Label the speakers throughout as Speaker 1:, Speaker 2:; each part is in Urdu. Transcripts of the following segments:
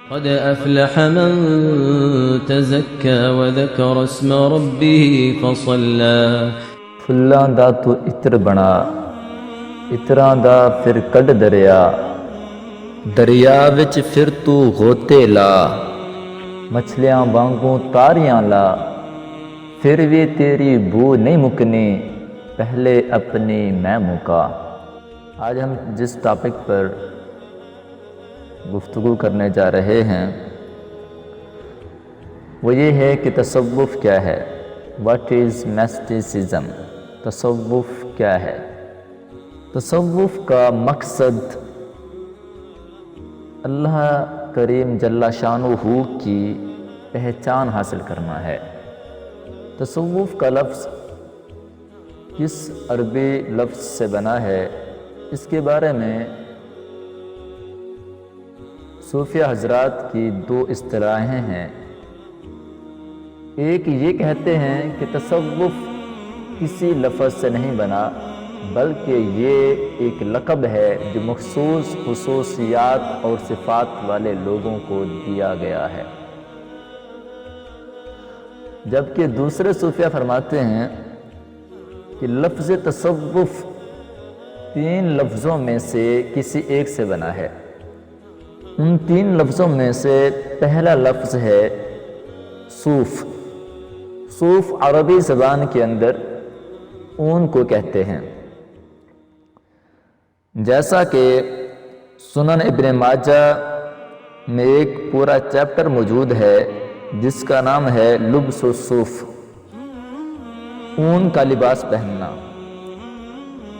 Speaker 1: قد أفلح من تزكى وذكر اسم ربه فصلى
Speaker 2: ਫੁੱਲਾਂ ਦਾ ਤੂੰ ਇਤਰ ਬਣਾ, ਇਤਰਾਂ ਦਾ ਫਿਰ ਕੱਢ ਦਰਿਆ, ਦਰਿਆ ਵਿੱਚ ਫਿਰ ਤੂੰ ਗੋਤੇ ਲਾ, ਮਛਲੀਆਂ ਵਾਂਗੂ ਤਾਰੀਆਂ ਲਾ, پھر بھی تیری بو نہیں مکنی، پہلے اپنی میں مکا۔ آج ہم جس ٹاپک پر گفتگو کرنے جا رہے ہیں وہ یہ ہے کہ تصوف کیا ہے، واٹ از میسٹیسزم، تصوف کیا ہے۔ تصوف کا مقصد اللہ کریم جل شانہ کی پہچان حاصل کرنا ہے۔ تصوف کا لفظ کس عربی لفظ سے بنا ہے، اس کے بارے میں صوفیہ حضرات کی دو اصطلاحیں ہیں۔ ایک یہ کہتے ہیں کہ تصوف کسی لفظ سے نہیں بنا بلکہ یہ ایک لقب ہے جو مخصوص خصوصیات اور صفات والے لوگوں کو دیا گیا ہے، جبکہ دوسرے صوفیہ فرماتے ہیں کہ لفظ تصوف 3 لفظوں میں سے کسی ایک سے بنا ہے۔ ان 3 لفظوں میں سے پہلا لفظ ہے صوف۔ صوف عربی زبان کے اندر اون کو کہتے ہیں، جیسا کہ سنن ابن ماجہ میں ایک پورا چیپٹر موجود ہے جس کا نام ہے لبس الصوف، اون کا لباس پہننا۔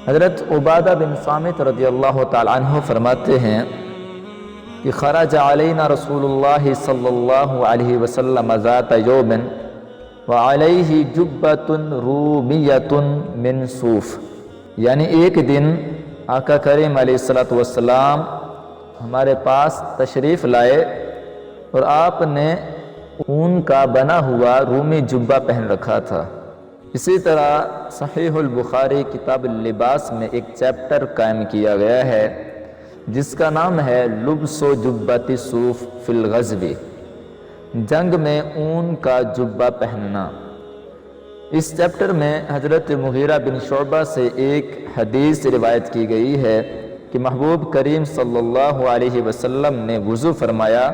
Speaker 2: حضرت عبادہ بن صامت رضی اللہ تعالی عنہ فرماتے ہیں کہ خرج علینا رسول اللہ صلی اللہ علیہ وسلم ذات یوم وعلیہ جبۃ رومیۃ من صوف، یعنی ایک دن آقا کریم علیہ السلام ہمارے پاس تشریف لائے اور آپ نے اون کا بنا ہوا رومی جبہ پہن رکھا تھا۔ اسی طرح صحیح البخاری کتاب اللباس میں ایک چیپٹر قائم کیا گیا ہے جس کا نام ہے لبس و جبۃ صوف فی الغزو، جنگ میں اون کا جبہ پہننا۔ اس چیپٹر میں حضرت مغیرہ بن شعبہ سے ایک حدیث روایت کی گئی ہے کہ محبوب کریم صلی اللہ علیہ وسلم نے وضو فرمایا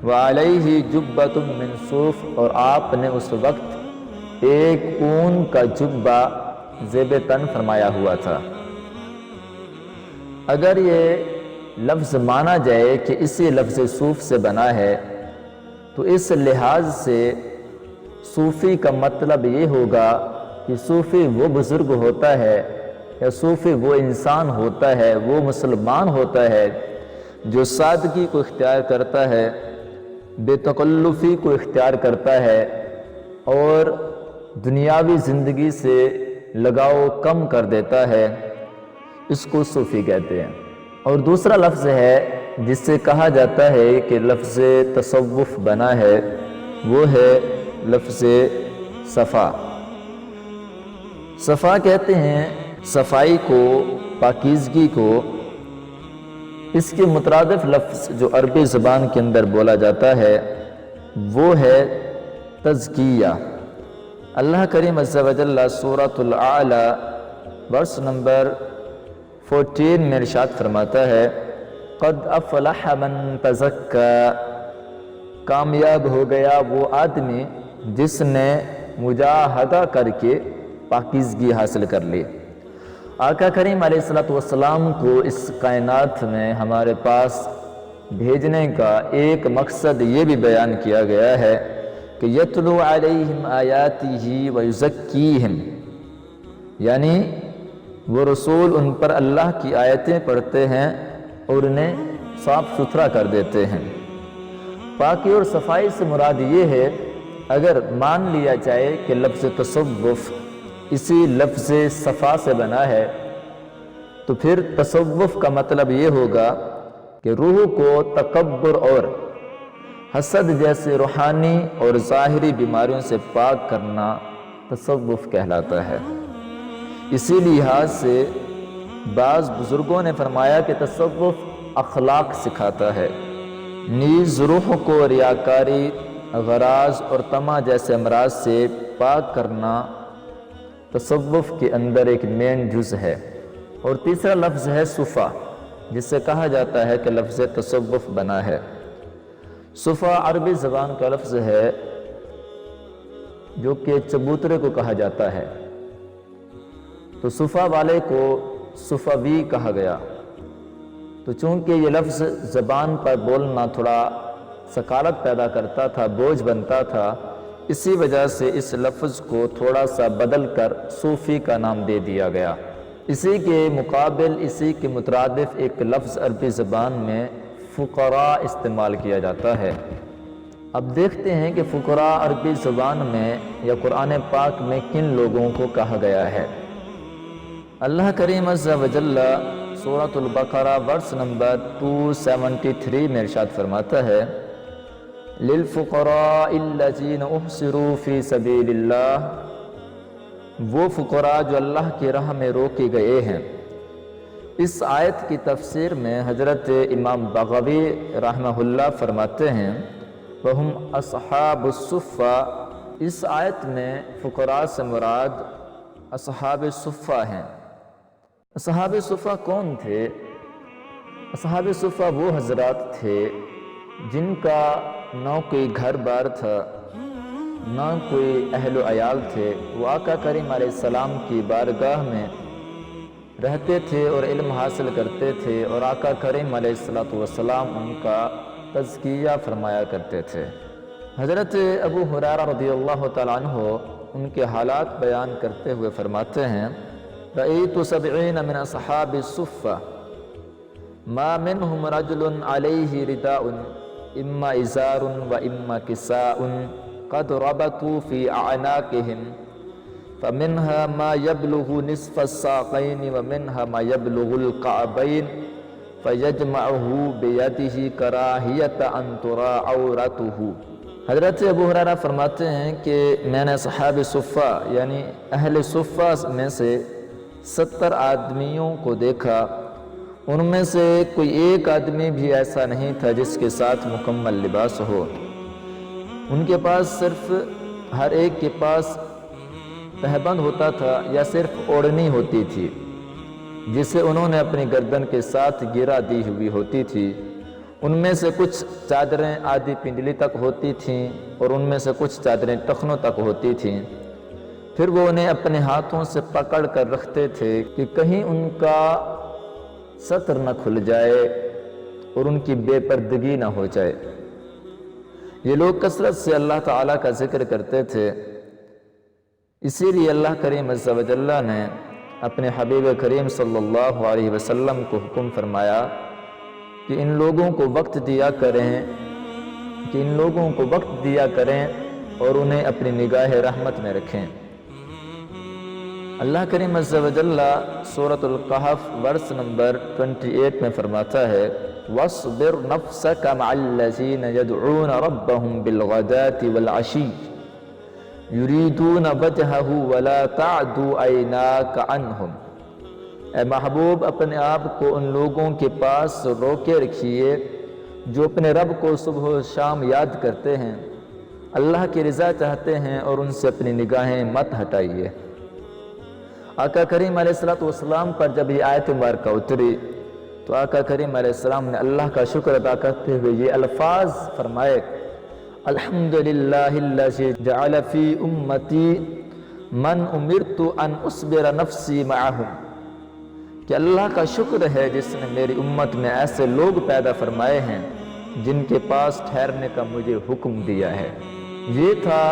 Speaker 2: وعلیہ جبۃ من صوف، اور آپ نے اس وقت ایک اون کا جبہ زیب تن فرمایا ہوا تھا۔ اگر یہ لفظ مانا جائے کہ اسی لفظ صوف سے بنا ہے تو اس لحاظ سے صوفی کا مطلب یہ ہوگا کہ صوفی وہ بزرگ ہوتا ہے یا صوفی وہ انسان ہوتا ہے، وہ مسلمان ہوتا ہے جو سادگی کو اختیار کرتا ہے، بے تکلفی کو اختیار کرتا ہے اور دنیاوی زندگی سے لگاؤ کم کر دیتا ہے، اس کو صوفی کہتے ہیں۔ اور دوسرا لفظ ہے جس سے کہا جاتا ہے کہ لفظ تصوف بنا ہے، وہ ہے لفظ صفا۔ صفا کہتے ہیں صفائی کو، پاکیزگی کو۔ اس کے مترادف لفظ جو عربی زبان کے اندر بولا جاتا ہے وہ ہے تزکیہ۔ اللہ کریم عز و جل سورۃ الاعلی ورس نمبر 14 میں ارشاد فرماتا ہے قد افلح من تزکا، کامیاب ہو گیا وہ آدمی جس نے مجاہدہ کر کے پاکیزگی حاصل کر لی۔ آقا کریم علیہ السلام کو اس کائنات میں ہمارے پاس بھیجنے کا ایک مقصد یہ بھی بیان کیا گیا ہے کہ یتلو علیہم آیاتہ ویزکیہم، یعنی وہ رسول ان پر اللہ کی آیتیں پڑھتے ہیں اور انہیں صاف ستھرا کر دیتے ہیں۔ پاکی اور صفائی سے مراد یہ ہے، اگر مان لیا جائے کہ لفظ تصوف اسی لفظ صفا سے بنا ہے تو پھر تصوف کا مطلب یہ ہوگا کہ روح کو تکبر اور حسد جیسے روحانی اور ظاہری بیماریوں سے پاک کرنا تصوف کہلاتا ہے۔ اسی لحاظ سے بعض بزرگوں نے فرمایا کہ تصوف اخلاق سکھاتا ہے، نیز روح کو ریاکاری، غراض اور طمع جیسے امراض سے پاک کرنا تصوف کے اندر ایک مین جز ہے۔ اور تیسرا لفظ ہے صفا، جس سے کہا جاتا ہے کہ لفظ تصوف بنا ہے۔ صفا عربی زبان کا لفظ ہے جو کہ چبوترے کو کہا جاتا ہے، تو صفا والے کو صفوی کہا گیا۔ تو چونکہ یہ لفظ زبان پر بولنا تھوڑا ثقالت پیدا کرتا تھا، بوجھ بنتا تھا، اسی وجہ سے اس لفظ کو تھوڑا سا بدل کر صوفی کا نام دے دیا گیا۔ اسی کے مقابل، اسی کے مترادف ایک لفظ عربی زبان میں فقراء استعمال کیا جاتا ہے۔ اب دیکھتے ہیں کہ فقراء عربی زبان میں یا قرآن پاک میں کن لوگوں کو کہا گیا ہے۔ اللہ کریم عز و جل سورۃ البقرہ ورس نمبر 273 میں ارشاد فرماتا ہے، لِلْفُقَرَاءِ الَّذِينَ اُحْصِرُوا فِي سَبِيلِ اللَّهِ، وہ فقراء جو اللہ کی راہ میں روکے گئے ہیں۔ اس آیت کی تفسیر میں حضرت امام بغوی رحمہ اللہ فرماتے ہیں، وَهُمْ أَصْحَابُ الصُّفَّةِ، اس آیت میں فقراء سے مراد اصحاب صفہ ہیں۔ اصحاب صفہ کون تھے؟ اصحاب صفہ وہ حضرات تھے جن کا نہ کوئی گھر بار تھا، نہ کوئی اہل و عیال تھے۔ وہ آقا کریم علیہ السلام کی بارگاہ میں رہتے تھے اور علم حاصل کرتے تھے، اور آقا کریم علیہ السلام ان کا تزکیہ فرمایا کرتے تھے۔ حضرت ابو ہریرہ رضی اللہ تعالیٰ عنہ ان کے حالات بیان کرتے ہوئے فرماتے ہیں، رأیت 70 من اصحاب الصفہ ما منهم رجل علیہ رداء اما ازار و اما کساء قد ربطوا فی اعناقهم فمنها ما يبلغ نصف الساقین ومنها ما يبلغ القعبین فیجمعه بیده کراہیت ان ترى عورته۔ حضرت ابو ہریرہ فرماتے ہیں کہ میں نے صحاب صفہ یعنی اہل صفہ میں سے 70 آدمیوں کو دیکھا، ان میں سے کوئی ایک آدمی بھی ایسا نہیں تھا جس کے ساتھ مکمل لباس ہو۔ ان کے پاس صرف ہر ایک کے پاس تہبند ہوتا تھا یا صرف اوڑھنی ہوتی تھی، جسے انہوں نے اپنی گردن کے ساتھ گرا دی ہوئی ہوتی تھی۔ ان میں سے کچھ چادریں آدھی پنڈلی تک ہوتی تھیں اور ان میں سے کچھ چادریں ٹخنوں تک ہوتی تھیں۔ پھر وہ انہیں اپنے ہاتھوں سے پکڑ کر رکھتے تھے کہ کہیں ان کا ستر نہ کھل جائے اور ان کی بے پردگی نہ ہو جائے۔ یہ لوگ کثرت سے اللہ تعالیٰ کا ذکر کرتے تھے، اسی لیے اللہ کریم عز و جل نے اپنے حبیب کریم صلی اللہ علیہ وسلم کو حکم فرمایا کہ ان لوگوں کو وقت دیا کریں اور انہیں اپنی نگاہ رحمت میں رکھیں۔ اللہ کریم عز و جل سورۃ القحف ورس نمبر 28 میں فرماتا ہے، وَاصْبِرْ نَفْسَكَ مَعَ الَّذِينَ يَدْعُونَ رَبَّهُمْ بِالْغَدَاةِ وَالْعَشِيِّ يُرِيدُونَ وَجْهَهُ وَلَا تَعْدُ عَيْنَاكَ عَنْهُمْ۔ اے محبوب، اپنے آپ کو ان لوگوں کے پاس روکے رکھیے جو اپنے رب کو صبح و شام یاد کرتے ہیں، اللہ کی رضا چاہتے ہیں، اور ان سے اپنی نگاہیں مت ہٹائیے۔ آقا کریم علیہ السلام پر جب یہ آیت مبارکہ اتری تو آقا کریم علیہ السلام نے اللہ کا شکر ادا کرتے ہوئے یہ الفاظ فرمائے، الحمدللہ الذی جعل فی امتی من امرت ان اصبر نفسی معہم، کہ اللہ کا شکر ہے جس نے میری امت میں ایسے لوگ پیدا فرمائے ہیں جن کے پاس ٹھہرنے کا مجھے حکم دیا ہے۔ یہ تھا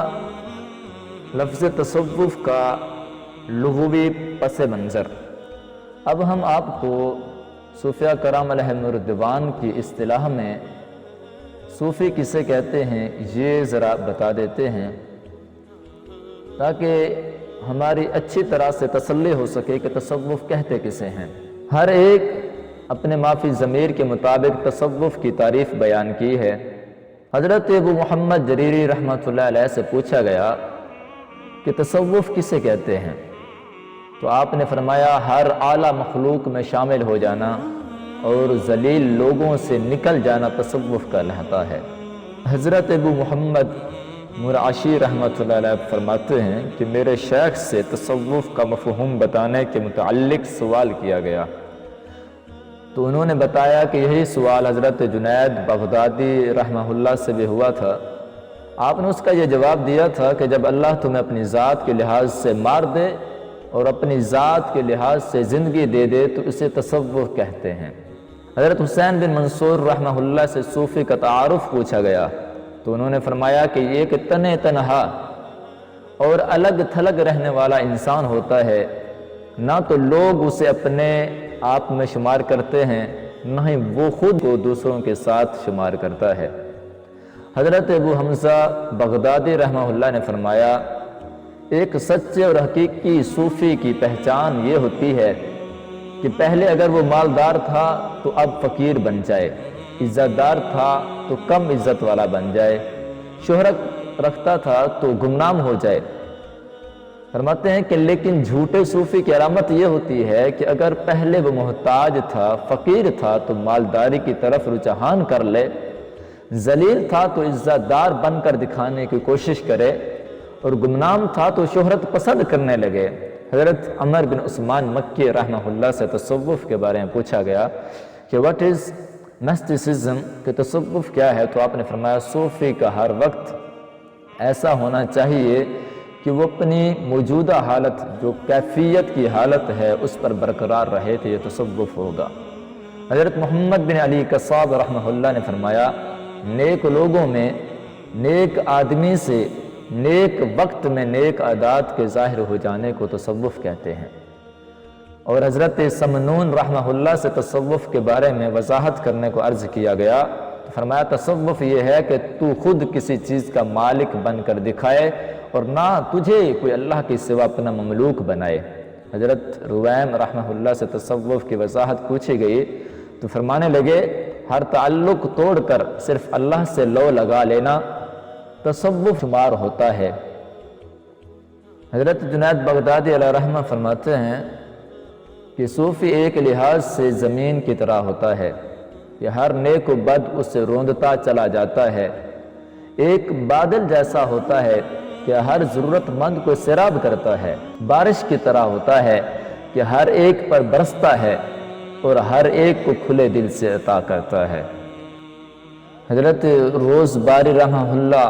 Speaker 2: لفظ تصوف کا لغوی پس منظر۔ اب ہم آپ کو صوفیاء کرام علیہم الرضوان کی اصطلاح میں صوفی کسے کہتے ہیں یہ ذرا بتا دیتے ہیں، تاکہ ہماری اچھی طرح سے تسلی ہو سکے کہ تصوف کہتے کسے ہیں۔ ہر ایک اپنے مافی ضمیر کے مطابق تصوف کی تعریف بیان کی ہے۔ حضرت ابو محمد جریری رحمۃ اللہ علیہ سے پوچھا گیا کہ تصوف کسے کہتے ہیں، تو آپ نے فرمایا ہر اعلیٰ مخلوق میں شامل ہو جانا، اور ذلیل لوگوں سے نکل جانا تصوف کہلاتا ہے۔ حضرت ابو محمد مرعشی رحمۃ اللہ علیہ فرماتے ہیں کہ میرے شیخ سے تصوف کا مفہوم بتانے کے متعلق سوال کیا گیا تو انہوں نے بتایا کہ یہی سوال حضرت جنید بغدادی رحمہ اللہ سے بھی ہوا تھا۔ آپ نے اس کا یہ جواب دیا تھا کہ جب اللہ تمہیں اپنی ذات کے لحاظ سے مار دے اور اپنی ذات کے لحاظ سے زندگی دے دے تو اسے تصوف کہتے ہیں۔ حضرت حسین بن منصور رحمہ اللہ سے صوفی کا تعارف پوچھا گیا تو انہوں نے فرمایا کہ یہ کہ تنہا اور الگ تھلگ رہنے والا انسان ہوتا ہے، نہ تو لوگ اسے اپنے آپ میں شمار کرتے ہیں، نہ ہی وہ خود کو دوسروں کے ساتھ شمار کرتا ہے۔ حضرت ابو حمزہ بغدادی رحمہ اللہ نے فرمایا ایک سچے اور حقیقی صوفی کی پہچان یہ ہوتی ہے کہ پہلے اگر وہ مالدار تھا تو اب فقیر بن جائے، عزت دار تھا تو کم عزت والا بن جائے، شہرت رکھتا تھا تو گمنام ہو جائے۔ فرماتے ہیں کہ لیکن جھوٹے صوفی کی علامت یہ ہوتی ہے کہ اگر پہلے وہ محتاج تھا، فقیر تھا تو مالداری کی طرف رجحان کر لے، ذلیل تھا تو عزت دار بن کر دکھانے کی کوشش کرے، اور گمنام تھا تو شہرت پسند کرنے لگے۔ حضرت عمر بن عثمان مکی رحمہ اللہ سے تصوف کے بارے میں پوچھا گیا کہ what is mysticism، کہ تصوف کیا ہے، تو آپ نے فرمایا صوفی کا ہر وقت ایسا ہونا چاہیے کہ وہ اپنی موجودہ حالت جو کیفیت کی حالت ہے اس پر برقرار رہے تو یہ تصوف ہوگا۔ حضرت محمد بن علی قصاب رحمہ اللہ نے فرمایا نیک لوگوں میں نیک آدمی سے نیک وقت میں نیک عادات کے ظاہر ہو جانے کو تصوف کہتے ہیں۔ اور حضرت سمنون رحمہ اللہ سے تصوف کے بارے میں وضاحت کرنے کو عرض کیا گیا تو فرمایا تصوف یہ ہے کہ تو خود کسی چیز کا مالک بن کر دکھائے اور نہ تجھے کوئی اللہ کے سوا اپنا مملوک بنائے۔ حضرت رویم رحمہ اللہ سے تصوف کی وضاحت پوچھی گئی تو فرمانے لگے ہر تعلق توڑ کر صرف اللہ سے لو لگا لینا تصوف شمار ہوتا ہے۔ حضرت جنید بغدادی علیہ رحمہ فرماتے ہیں کہ صوفی ایک لحاظ سے زمین کی طرح ہوتا ہے کہ ہر نیک و بد اسے روندتا چلا جاتا ہے، ایک بادل جیسا ہوتا ہے کہ ہر ضرورت مند کو سیراب کرتا ہے، بارش کی طرح ہوتا ہے کہ ہر ایک پر برستا ہے اور ہر ایک کو کھلے دل سے عطا کرتا ہے۔ حضرت روز باری رحمہ اللہ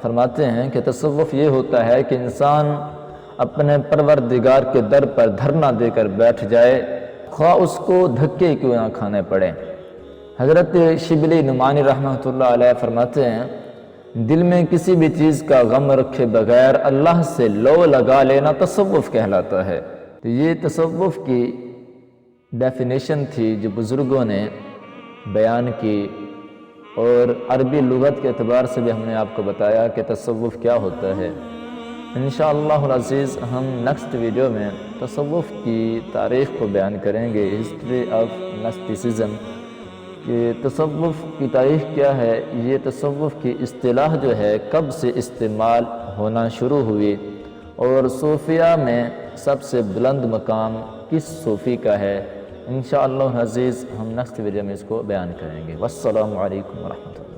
Speaker 2: فرماتے ہیں کہ تصوف یہ ہوتا ہے کہ انسان اپنے پروردگار کے در پر دھرنا دے کر بیٹھ جائے، خواہ اس کو دھکے کیوں نہ کھانے پڑے۔ حضرت شبلی نعمانی رحمۃ اللہ علیہ فرماتے ہیں دل میں کسی بھی چیز کا غم رکھے بغیر اللہ سے لو لگا لینا تصوف کہلاتا ہے۔ تو یہ تصوف کی ڈیفینیشن تھی جو بزرگوں نے بیان کی، اور عربی لغت کے اعتبار سے بھی ہم نے آپ کو بتایا کہ تصوف کیا ہوتا ہے۔ انشاءاللہ العزیز ہم نیکسٹ ویڈیو میں تصوف کی تاریخ کو بیان کریں گے، ہسٹری آف مسٹیسزم، کہ تصوف کی تاریخ کیا ہے، یہ تصوف کی اصطلاح جو ہے کب سے استعمال ہونا شروع ہوئی، اور صوفیہ میں سب سے بلند مقام کس صوفی کا ہے۔ انشاءاللہ العزیز ہم نیکسٹ ویڈیو میں اس کو بیان کریں گے۔ والسلام علیکم ورحمۃ اللہ۔